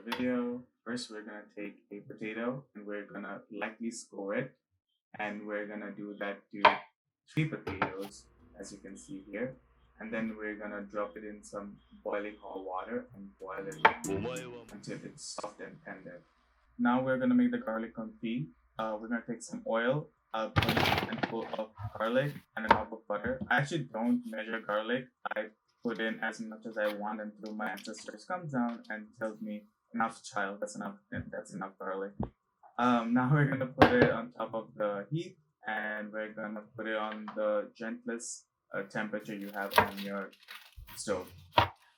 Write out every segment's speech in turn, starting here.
another video. First, we're gonna take a potato and we're gonna lightly score it, and we're gonna do that to 3 potatoes, as you can see here. And then we're gonna drop it in some boiling hot water and boil it until it's soft and tender. Now we're gonna make the garlic confit. We're gonna take some oil, put a handful of garlic, and a knob of butter. I actually don't measure garlic. I put in as much as I want until my ancestors comes down and tells me, enough child, that's enough garlic. Now we're gonna put it on top of the heat, and we're gonna put it on the gentlest temperature you have on your stove.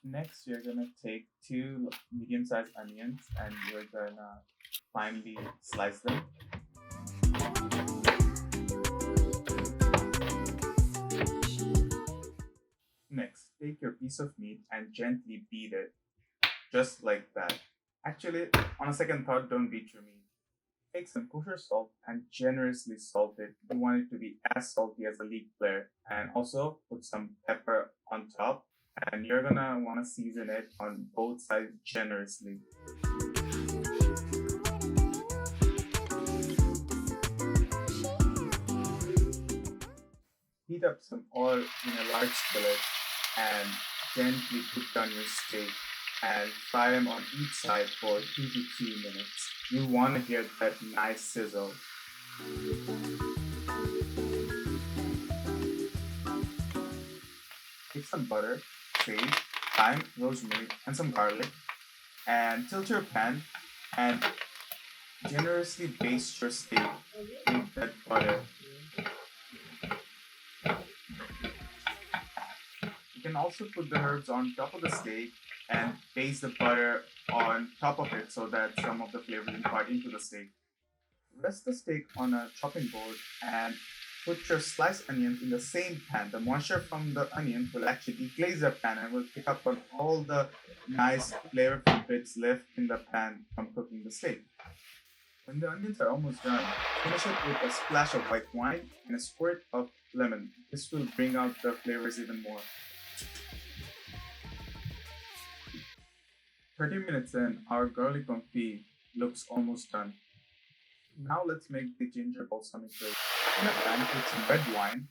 Next, you're gonna take 2 medium-sized onions and you're gonna finely slice them. Next, take your piece of meat and gently beat it, just like that. Actually, on a second thought, don't beat your meat. Take some kosher salt and generously salt it. You want it to be as salty as a leek flare. And also put some pepper on top. And you're gonna want to season it on both sides generously. Heat up some oil in a large skillet and gently put down your steak and fry them on each side for 2 to 3 minutes. You want to hear that nice sizzle. Take some butter, sage, thyme, rosemary, and some garlic, and tilt your pan and generously baste your steak in that butter. You can also put the herbs on top of the steak and baste the butter on top of it so that some of the flavors impart into the steak. Rest the steak on a chopping board and put your sliced onions in the same pan. The moisture from the onions will actually deglaze the pan and will pick up on all the nice flavorful bits left in the pan from cooking the steak. When the onions are almost done, finish it with a splash of white wine and a squirt of lemon. This will bring out the flavors even more. 30 minutes in, our garlic confit looks almost done. Now let's make the ginger balsamic glaze. In a pan, put some red wine,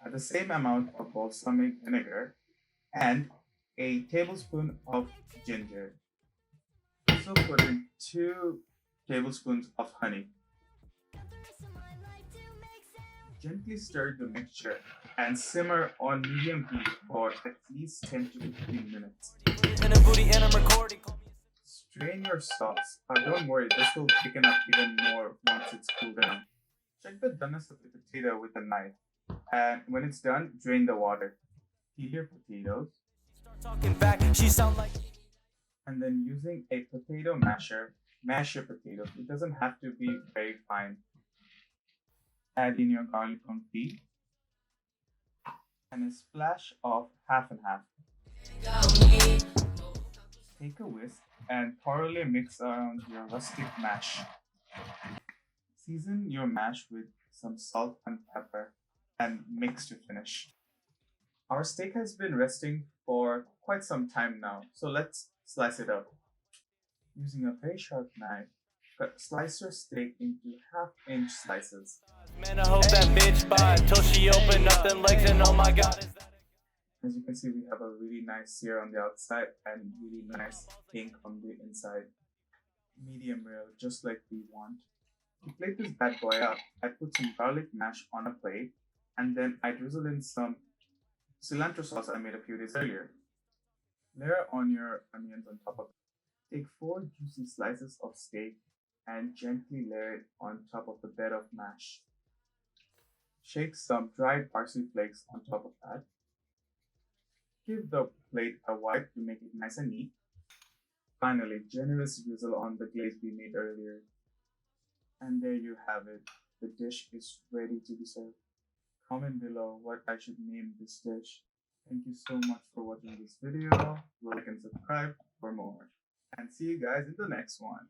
the same amount of balsamic vinegar, and a tablespoon of ginger. Also put in 2 tablespoons of honey. Gently stir the mixture and simmer on medium heat for at least 10 to 15 minutes. Strain your sauce. Don't worry, this will thicken up even more once it's cooled down. Check the doneness of the potato with a knife, and when it's done, drain the water. Peel your potatoes, and then using a potato masher, mash your potatoes. It doesn't have to be very fine. Add in your garlic confit and a splash of half and half. Take a whisk and thoroughly mix around your rustic mash. Season your mash with some salt and pepper and mix to finish. Our steak has been resting for quite some time now, so let's slice it up. Using a very sharp knife, slice your steak into half-inch slices. Man, I hope that bitch bought till she opened up them legs and oh my god. As you can see, we have a really nice sear on the outside and really nice pink on the inside. Medium rare, just like we want. To plate this bad boy up, I put some garlic mash on a plate and then I drizzle in some cilantro sauce I made a few days earlier. Layer on your onions on top of it. Take 4 juicy slices of steak and gently layer it on top of the bed of mash. Shake some dried parsley flakes on top of that. Give the plate a wipe to make it nice and neat. Finally, generous drizzle on the glaze we made earlier. And there you have it. The dish is ready to be served. Comment below what I should name this dish. Thank you so much for watching this video. Like and subscribe for more. And see you guys in the next one.